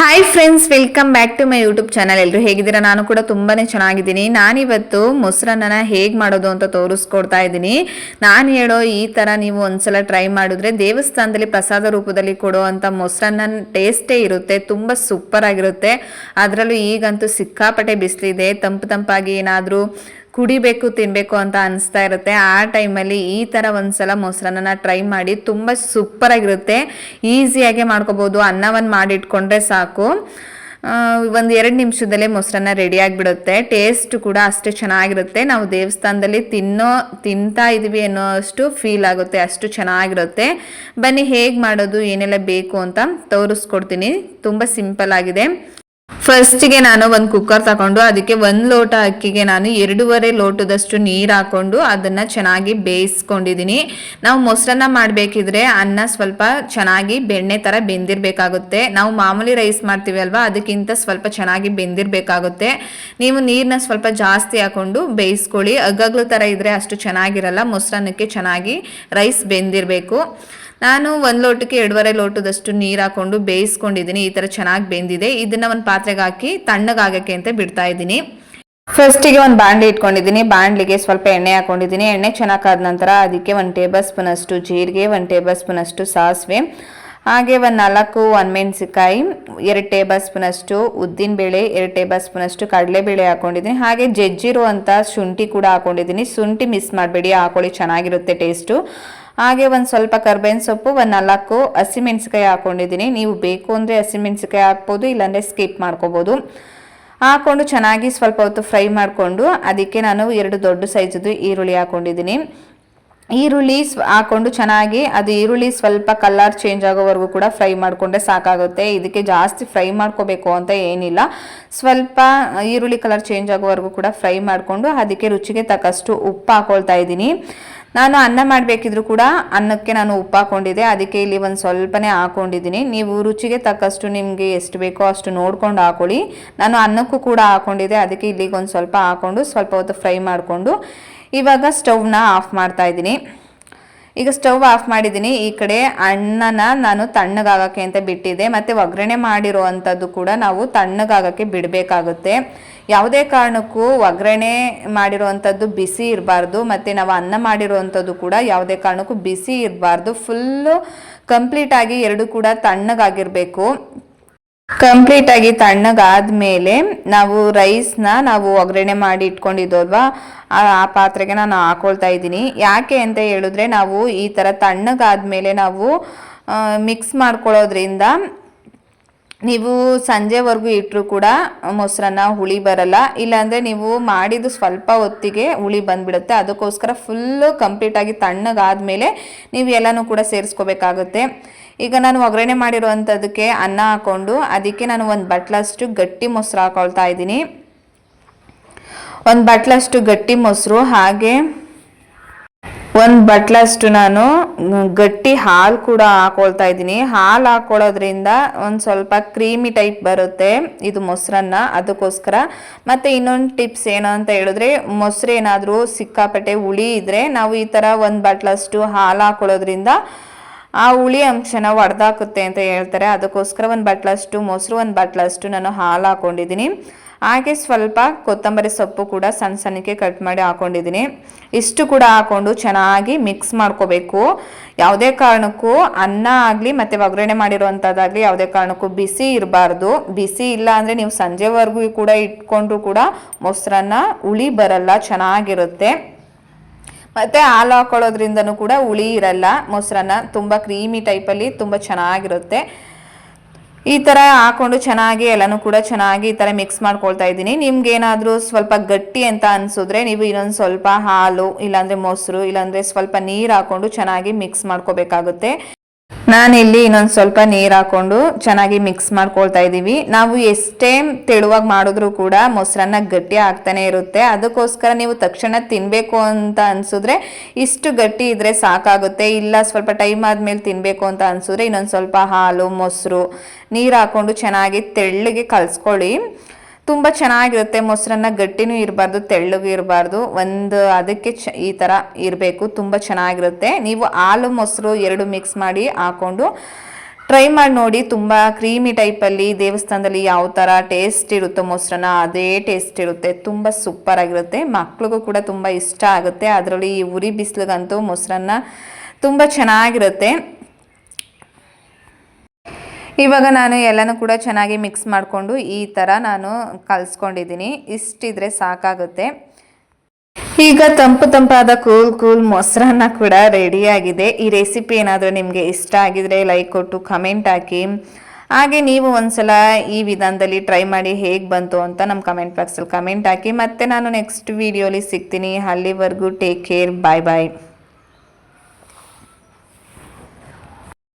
Hi friends, welcome back to my YouTube channel. ಎಲ್ಲರೂ ಹೇಗಿದ್ದೀರಾ? ನಾನು ಕೂಡ ತುಂಬಾನೇ ಚೆನ್ನಾಗಿದ್ದೀನಿ. ನಾನಿವತ್ತು ಮೊಸರನ್ನ ಹೇಗೆ ಮಾಡೋದು ಅಂತ ತೋರಿಸ್ಕೊಡ್ತಾ ಇದ್ದೀನಿ. ನಾನು ಹೇಳೋ ಈ ಥರ ನೀವು ಒಂದ್ಸಲ ಟ್ರೈ ಮಾಡಿದ್ರೆ ದೇವಸ್ಥಾನದಲ್ಲಿ ಪ್ರಸಾದ ರೂಪದಲ್ಲಿ ಕೊಡೋ ಅಂಥ ಮೊಸರನ್ನ ಟೇಸ್ಟೇ ಇರುತ್ತೆ. ತುಂಬ ಸೂಪರ್ ಆಗಿರುತ್ತೆ. ಅದರಲ್ಲೂ ಈಗಂತೂ ಸಿಕ್ಕಾಪಟ್ಟೆ ಬಿಸಿಲಿದೆ. ತಂಪಾಗಿ ಏನಾದರೂ ಕುಡಿಬೇಕು ತಿನ್ನಬೇಕು ಅಂತ ಅನಿಸ್ತಾ ಇರುತ್ತೆ. ಆ ಟೈಮಲ್ಲಿ ಈ ಥರ ಒಂದ್ಸಲ ಮೊಸರನ್ನ ಟ್ರೈ ಮಾಡಿ. ತುಂಬ ಸೂಪರಾಗಿರುತ್ತೆ. ಈಸಿಯಾಗೆ ಮಾಡ್ಕೋಬೋದು. ಅನ್ನವನ್ನು ಮಾಡಿಟ್ಕೊಂಡ್ರೆ ಸಾಕು, ಒಂದು 2 ನಿಮಿಷದಲ್ಲೇ ಮೊಸರನ್ನ ರೆಡಿ ಆಗಿಬಿಡುತ್ತೆ. ಟೇಸ್ಟ್ ಕೂಡ ಅಷ್ಟೇ ಚೆನ್ನಾಗಿರುತ್ತೆ. ನಾವು ದೇವಸ್ಥಾನದಲ್ಲಿ ತಿಂತಾ ಇದ್ದೀವಿ ಅನ್ನೋ ಅಷ್ಟು ಫೀಲ್ ಆಗುತ್ತೆ. ಅಷ್ಟು ಚೆನ್ನಾಗಿರುತ್ತೆ. ಬನ್ನಿ ಹೇಗೆ ಮಾಡೋದು, ಏನೆಲ್ಲ ಬೇಕು ಅಂತ ತೋರಿಸ್ಕೊಡ್ತೀನಿ. ತುಂಬ ಸಿಂಪಲ್ ಆಗಿದೆ. ಫಸ್ಟಿಗೆ ನಾನು ಒಂದು ಕುಕ್ಕರ್ ತಗೊಂಡು ಅದಕ್ಕೆ 1 ಲೋಟ ಅಕ್ಕಿಗೆ ನಾನು 2.5 ಲೋಟದಷ್ಟು ನೀರು ಹಾಕೊಂಡು ಅದನ್ನು ಚೆನ್ನಾಗಿ ಬೇಯಿಸ್ಕೊಂಡಿದ್ದೀನಿ. ನಾವು ಮೊಸರನ್ನ ಮಾಡಬೇಕಿದ್ರೆ ಅನ್ನ ಸ್ವಲ್ಪ ಚೆನ್ನಾಗಿ ಬೆಣ್ಣೆ ಥರ ಬೆಂದಿರಬೇಕಾಗುತ್ತೆ. ನಾವು ಮಾಮೂಲಿ ರೈಸ್ ಮಾಡ್ತೀವಿ ಅಲ್ವಾ, ಅದಕ್ಕಿಂತ ಸ್ವಲ್ಪ ಚೆನ್ನಾಗಿ ಬೆಂದಿರಬೇಕಾಗುತ್ತೆ. ನೀವು ನೀರನ್ನ ಸ್ವಲ್ಪ ಜಾಸ್ತಿ ಹಾಕೊಂಡು ಬೇಯಿಸ್ಕೊಳ್ಳಿ. ಅಗ್ಗಗ್ಲು ಥರ ಇದ್ದರೆ ಅಷ್ಟು ಚೆನ್ನಾಗಿರಲ್ಲ. ಮೊಸರನ್ನಕ್ಕೆ ಚೆನ್ನಾಗಿ ರೈಸ್ ಬೆಂದಿರಬೇಕು. ನಾನು 1 ಲೋಟಕ್ಕೆ 2.5 ಲೋಟದಷ್ಟು ನೀರು ಹಾಕೊಂಡು ಬೇಯಿಸ್ಕೊಂಡಿದ್ದೀನಿ. ಈ ಥರ ಚೆನ್ನಾಗಿ ಬೆಂದಿದೆ. ಇದನ್ನು ಒಂದು ಪಾತ್ರೆಗೆ ಹಾಕಿ ತಣ್ಣಗಾಗಕ್ಕೆ ಅಂತ ಬಿಡ್ತಾ ಇದ್ದೀನಿ. ಫಸ್ಟಿಗೆ ಒಂದು ಬಾಣಲಿ ಇಟ್ಕೊಂಡಿದ್ದೀನಿ. ಬಾಣಲಿಗೆ ಸ್ವಲ್ಪ ಎಣ್ಣೆ ಹಾಕೊಂಡಿದ್ದೀನಿ. ಎಣ್ಣೆ ಚೆನ್ನಾಗಾದ ನಂತರ ಅದಕ್ಕೆ 1 ಟೇಬಲ್ ಸ್ಪೂನ್ ಅಷ್ಟು ಜೀರಿಗೆ, 1 ಟೇಬಲ್ ಸ್ಪೂನ್ ಅಷ್ಟು ಸಾಸಿವೆ, ಹಾಗೆ 4 ಒಣಮೆಣಸಿಕಾಯಿ, 2 ಟೇಬಲ್ ಸ್ಪೂನ್ ಅಷ್ಟು ಉದ್ದಿನಬೇಳೆ, 2 ಟೇಬಲ್ ಸ್ಪೂನ್ ಅಷ್ಟು ಕಡಲೆಬೇಳೆ ಹಾಕೊಂಡಿದ್ದೀನಿ. ಹಾಗೆ ಜಜ್ಜಿರುವಂಥ ಶುಂಠಿ ಕೂಡ ಹಾಕೊಂಡಿದ್ದೀನಿ. ಶುಂಠಿ ಮಿಸ್ ಮಾಡಬೇಡಿ, ಹಾಕೊಳ್ಳಿ, ಚೆನ್ನಾಗಿರುತ್ತೆ ಟೇಸ್ಟು. ಹಾಗೆ ಒಂದು ಸ್ವಲ್ಪ ಕರ್ಬೇವಿನ ಸೊಪ್ಪು, 4 ಹಸಿಮೆಣಸಿಕಾಯಿ ಹಾಕೊಂಡಿದ್ದೀನಿ. ನೀವು ಬೇಕು ಅಂದರೆ ಹಸಿಮೆಣಸಿಕಾಯಿ ಹಾಕ್ಬೋದು, ಇಲ್ಲಾಂದರೆ ಸ್ಕಿಪ್ ಮಾಡ್ಕೋಬೋದು. ಹಾಕ್ಕೊಂಡು ಚೆನ್ನಾಗಿ ಸ್ವಲ್ಪ ಹೊತ್ತು ಫ್ರೈ ಮಾಡಿಕೊಂಡು ಅದಕ್ಕೆ ನಾನು 2 ದೊಡ್ಡ ಸೈಜದ್ದು ಈರುಳ್ಳಿ ಹಾಕೊಂಡಿದ್ದೀನಿ. ಈರುಳ್ಳಿ ಹಾಕೊಂಡು ಚೆನ್ನಾಗಿ ಅದು ಈರುಳ್ಳಿ ಸ್ವಲ್ಪ ಕಲರ್ ಚೇಂಜ್ ಆಗೋವರೆಗೂ ಕೂಡ ಫ್ರೈ ಮಾಡಿಕೊಂಡ್ರೆ ಸಾಕಾಗುತ್ತೆ. ಇದಕ್ಕೆ ಜಾಸ್ತಿ ಫ್ರೈ ಮಾಡ್ಕೋಬೇಕು ಅಂತ ಏನಿಲ್ಲ. ಸ್ವಲ್ಪ ಈರುಳ್ಳಿ ಕಲರ್ ಚೇಂಜ್ ಆಗೋವರೆಗೂ ಕೂಡ ಫ್ರೈ ಮಾಡಿಕೊಂಡು ಅದಕ್ಕೆ ರುಚಿಗೆ ತಕ್ಕಷ್ಟು ಉಪ್ಪು ಹಾಕೊಳ್ತಾ ಇದ್ದೀನಿ. ನಾನು ಅನ್ನ ಮಾಡಬೇಕಿದ್ರು ಕೂಡ ಅನ್ನಕ್ಕೆ ನಾನು ಉಪ್ಪು ಹಾಕೊಂಡಿದ್ದೆ, ಅದಕ್ಕೆ ಇಲ್ಲಿ ಒಂದು ಸ್ವಲ್ಪನೇ ಹಾಕೊಂಡಿದ್ದೀನಿ. ನೀವು ರುಚಿಗೆ ತಕ್ಕಷ್ಟು ನಿಮಗೆ ಎಷ್ಟು ಬೇಕೋ ಅಷ್ಟು ನೋಡ್ಕೊಂಡು ಹಾಕೊಳ್ಳಿ. ನಾನು ಅನ್ನಕ್ಕೂ ಕೂಡ ಹಾಕೊಂಡಿದ್ದೆ, ಅದಕ್ಕೆ ಇಲ್ಲಿಗೆ ಒಂದು ಸ್ವಲ್ಪ ಹಾಕೊಂಡು ಸ್ವಲ್ಪ ಹೊತ್ತು ಫ್ರೈ ಮಾಡಿಕೊಂಡು ಇವಾಗ ಸ್ಟವ್ನ ಆಫ್ ಮಾಡ್ತಾ ಇದ್ದೀನಿ. ಈಗ ಸ್ಟವ್ ಆಫ್ ಮಾಡಿದ್ದೀನಿ. ಈ ಕಡೆ ಅನ್ನನ ನಾನು ತಣ್ಣಗಾಗಕ್ಕೆ ಅಂತ ಬಿಟ್ಟಿದ್ದೆ. ಮತ್ತು ಒಗ್ಗರಣೆ ಮಾಡಿರೋ ಅಂಥದ್ದು ಕೂಡ ನಾವು ತಣ್ಣಗಾಗಕ್ಕೆ ಬಿಡಬೇಕಾಗುತ್ತೆ. ಯಾವುದೇ ಕಾರಣಕ್ಕೂ ಒಗ್ಗರಣೆ ಮಾಡಿರುವಂಥದ್ದು ಬಿಸಿ ಇರಬಾರ್ದು. ಮತ್ತು ನಾವು ಅನ್ನ ಮಾಡಿರುವಂಥದ್ದು ಕೂಡ ಯಾವುದೇ ಕಾರಣಕ್ಕೂ ಬಿಸಿ ಇರಬಾರ್ದು. ಫುಲ್ಲು ಕಂಪ್ಲೀಟಾಗಿ ಎರಡು ಕೂಡ ತಣ್ಣಗಾಗಿರಬೇಕು. ಕಂಪ್ಲೀಟಾಗಿ ತಣ್ಣಗಾದ್ಮೇಲೆ ನಾವು ರೈಸ್ನ ನಾವು ಒಗ್ಗರಣೆ ಮಾಡಿ ಇಟ್ಕೊಂಡಿದ್ದೋಲ್ವಾ, ಆ ಪಾತ್ರೆಗೆ ನಾನು ಹಾಕೊಳ್ತಾ ಇದ್ದೀನಿ. ಯಾಕೆ ಅಂತ ಹೇಳಿದ್ರೆ ನಾವು ಈ ಥರ ತಣ್ಣಗಾದ್ಮೇಲೆ ನಾವು ಮಿಕ್ಸ್ ಮಾಡ್ಕೊಳ್ಳೋದ್ರಿಂದ ನೀವು ಸಂಜೆವರೆಗೂ ಇಟ್ಟರು ಕೂಡ ಮೊಸರನ್ನ ಹುಳಿ ಬರಲ್ಲ. ಇಲ್ಲಾಂದರೆ ನೀವು ಮಾಡಿದ್ದು ಸ್ವಲ್ಪ ಹೊತ್ತಿಗೆ ಹುಳಿ ಬಂದುಬಿಡುತ್ತೆ. ಅದಕ್ಕೋಸ್ಕರ ಫುಲ್ಲು ಕಂಪ್ಲೀಟಾಗಿ ತಣ್ಣಗಾದ್ಮೇಲೆ ನೀವು ಎಲ್ಲನೂ ಕೂಡ ಸೇರಿಸ್ಕೋಬೇಕಾಗುತ್ತೆ. ಈಗ ನಾನು ಒಗ್ಗರಣೆ ಮಾಡಿರುವಂಥದ್ದಕ್ಕೆ ಅನ್ನ ಹಾಕ್ಕೊಂಡು ಅದಕ್ಕೆ ನಾನು 1 ಬಟ್ಲಷ್ಟು ಗಟ್ಟಿ ಮೊಸರು ಹಾಕೊಳ್ತಾ ಇದ್ದೀನಿ. 1 ಬಟ್ಲಷ್ಟು ಗಟ್ಟಿ ಮೊಸರು, ಹಾಗೆ 1 ಬಟ್ಲಷ್ಟು ನಾನು ಗಟ್ಟಿ ಹಾಲು ಕೂಡ ಹಾಕೊಳ್ತಾ ಇದ್ದೀನಿ. ಹಾಲು ಹಾಕೊಳ್ಳೋದ್ರಿಂದ ಒಂದು ಸ್ವಲ್ಪ ಕ್ರೀಮಿ ಟೈಪ್ ಬರುತ್ತೆ ಇದು ಮೊಸರನ್ನ, ಅದಕ್ಕೋಸ್ಕರ. ಮತ್ತು ಇನ್ನೊಂದು ಟಿಪ್ಸ್ ಏನು ಅಂತ ಹೇಳಿದ್ರೆ, ಮೊಸರು ಏನಾದರೂ ಸಿಕ್ಕಾಪಟ್ಟೆ ಹುಳಿ ಇದ್ದರೆ ನಾವು ಈ ಥರ 1 ಬಟ್ಲಷ್ಟು ಹಾಲು ಹಾಕೊಳ್ಳೋದ್ರಿಂದ ಆ ಹುಳಿ ಅಂಶನ ಒಡೆದಾಕುತ್ತೆ ಅಂತ ಹೇಳ್ತಾರೆ. ಅದಕ್ಕೋಸ್ಕರ 1 ಬಟ್ಲಷ್ಟು ಮೊಸರು, 1 ಬಟ್ಲಷ್ಟು ನಾನು ಹಾಲು ಹಾಕ್ಕೊಂಡಿದ್ದೀನಿ. ಹಾಗೆ ಸ್ವಲ್ಪ ಕೊತ್ತಂಬರಿ ಸೊಪ್ಪು ಕೂಡ ಸಣ್ಣ ಸಣ್ಣಕ್ಕೆ ಕಟ್ ಮಾಡಿ ಹಾಕ್ಕೊಂಡಿದ್ದೀನಿ. ಇಷ್ಟು ಕೂಡ ಹಾಕ್ಕೊಂಡು ಚೆನ್ನಾಗಿ ಮಿಕ್ಸ್ ಮಾಡ್ಕೋಬೇಕು. ಯಾವುದೇ ಕಾರಣಕ್ಕೂ ಅನ್ನ ಆಗಲಿ ಮತ್ತು ಒಗ್ಗರಣೆ ಮಾಡಿರುವಂಥದ್ದಾಗಲಿ ಯಾವುದೇ ಕಾರಣಕ್ಕೂ ಬಿಸಿ ಇರಬಾರ್ದು. ಬಿಸಿ ಇಲ್ಲ ಅಂದರೆ ನೀವು ಸಂಜೆವರೆಗೂ ಕೂಡ ಇಟ್ಕೊಂಡ್ರೂ ಕೂಡ ಮೊಸರನ್ನ ಹುಳಿ ಬರಲ್ಲ, ಚೆನ್ನಾಗಿರುತ್ತೆ. ಮತ್ತು ಹಾಲು ಹಾಕೊಳ್ಳೋದ್ರಿಂದನೂ ಕೂಡ ಹುಳಿ ಇರಲ್ಲ. ಮೊಸರನ್ನ ತುಂಬ ಕ್ರೀಮಿ ಟೈಪಲ್ಲಿ ತುಂಬ ಚೆನ್ನಾಗಿರುತ್ತೆ. ಈ ಥರ ಹಾಕ್ಕೊಂಡು ಚೆನ್ನಾಗಿ ಎಲ್ಲನೂ ಕೂಡ ಚೆನ್ನಾಗಿ ಈ ಥರ ಮಿಕ್ಸ್ ಮಾಡ್ಕೊಳ್ತಾ ಇದ್ದೀನಿ. ನಿಮ್ಗೇನಾದರೂ ಸ್ವಲ್ಪ ಗಟ್ಟಿ ಅಂತ ಅನಿಸಿದ್ರೆ ನೀವು ಇನ್ನೊಂದು ಸ್ವಲ್ಪ ಹಾಲು, ಇಲ್ಲಾಂದರೆ ಮೊಸರು, ಇಲ್ಲಾಂದರೆ ಸ್ವಲ್ಪ ನೀರು ಹಾಕ್ಕೊಂಡು ಚೆನ್ನಾಗಿ ಮಿಕ್ಸ್ ಮಾಡ್ಕೋಬೇಕಾಗುತ್ತೆ. ನಾನಿಲ್ಲಿ ಇನ್ನೊಂದು ಸ್ವಲ್ಪ ನೀರು ಹಾಕ್ಕೊಂಡು ಚೆನ್ನಾಗಿ ಮಿಕ್ಸ್ ಮಾಡ್ಕೊಳ್ತಾ ಇದ್ದೀವಿ. ನಾವು ಎಷ್ಟೇ ತೆಳುವಾಗಿ ಮಾಡಿದ್ರೂ ಕೂಡ ಮೊಸರನ್ನ ಗಟ್ಟಿ ಆಗ್ತಾನೆ ಇರುತ್ತೆ. ಅದಕ್ಕೋಸ್ಕರ ನೀವು ತಕ್ಷಣ ತಿನ್ನಬೇಕು ಅಂತ ಅನಿಸಿದ್ರೆ ಇಷ್ಟು ಗಟ್ಟಿ ಇದ್ದರೆ ಸಾಕಾಗುತ್ತೆ. ಇಲ್ಲ ಸ್ವಲ್ಪ ಟೈಮ್ ಆದಮೇಲೆ ತಿನ್ನಬೇಕು ಅಂತ ಅನಿಸಿದ್ರೆ ಇನ್ನೊಂದು ಸ್ವಲ್ಪ ಹಾಲು, ಮೊಸರು, ನೀರು ಹಾಕ್ಕೊಂಡು ಚೆನ್ನಾಗಿ ತೆಳ್ಳಗೆ ಕಲಿಸ್ಕೊಳ್ಳಿ. ತುಂಬ ಚೆನ್ನಾಗಿರುತ್ತೆ. ಮೊಸರನ್ನ ಗಟ್ಟಿನೂ ಇರಬಾರ್ದು, ತೆಳ್ಳಗೂ ಇರಬಾರ್ದು, ಅದಕ್ಕೆ ಈ ಥರ ಇರಬೇಕು. ತುಂಬ ಚೆನ್ನಾಗಿರುತ್ತೆ. ನೀವು ಹಾಲು ಮೊಸರು 2 ಮಿಕ್ಸ್ ಮಾಡಿ ಹಾಕ್ಕೊಂಡು ಟ್ರೈ ಮಾಡಿ ನೋಡಿ. ತುಂಬ ಕ್ರೀಮಿ ಟೈಪಲ್ಲಿ ದೇವಸ್ಥಾನದಲ್ಲಿ ಯಾವ ಥರ ಟೇಸ್ಟ್ ಇರುತ್ತೋ ಮೊಸರನ್ನ ಅದೇ ಟೇಸ್ಟ್ ಇರುತ್ತೆ. ತುಂಬ ಸೂಪರ್ ಆಗಿರುತ್ತೆ. ಮಕ್ಳಿಗೂ ಕೂಡ ತುಂಬ ಇಷ್ಟ ಆಗುತ್ತೆ. ಅದರಲ್ಲಿ ಈ ಉರಿ ಬಿಸಿಲಿಗಂತೂ ಮೊಸರನ್ನ ತುಂಬ ಚೆನ್ನಾಗಿರುತ್ತೆ. ಇವಾಗ ನಾನು ಎಲ್ಲನೂ ಕೂಡ ಚೆನ್ನಾಗಿ ಮಿಕ್ಸ್ ಮಾಡಿಕೊಂಡು ಈ ಥರ ನಾನು ಕಲಿಸ್ಕೊಂಡಿದ್ದೀನಿ. ಇಷ್ಟಿದ್ರೆ ಸಾಕಾಗುತ್ತೆ. ಈಗ ತಂಪಾದ ಕೂಲ್ ಮೊಸರನ್ನ ಕೂಡ ರೆಡಿಯಾಗಿದೆ. ಈ ರೆಸಿಪಿ ಏನಾದರೂ ನಿಮಗೆ ಇಷ್ಟ ಆಗಿದ್ರೆ ಲೈಕ್ ಕೊಟ್ಟು ಕಮೆಂಟ್ ಹಾಕಿ. ಹಾಗೆ ನೀವು ಒಂದ್ಸಲ ಈ ವಿಧಾನದಲ್ಲಿ ಟ್ರೈ ಮಾಡಿ ಹೇಗೆ ಬಂತು ಅಂತ ನಮ್ಮ ಕಮೆಂಟ್ ಬಾಕ್ಸಲ್ಲಿ ಕಮೆಂಟ್ ಹಾಕಿ. ಮತ್ತೆ ನಾನು ನೆಕ್ಸ್ಟ್ ವಿಡಿಯೋಲಿ ಸಿಗ್ತೀನಿ. ಅಲ್ಲಿವರೆಗೂ ಟೇಕ್ ಕೇರ್. ಬಾಯ್ ಬಾಯ್.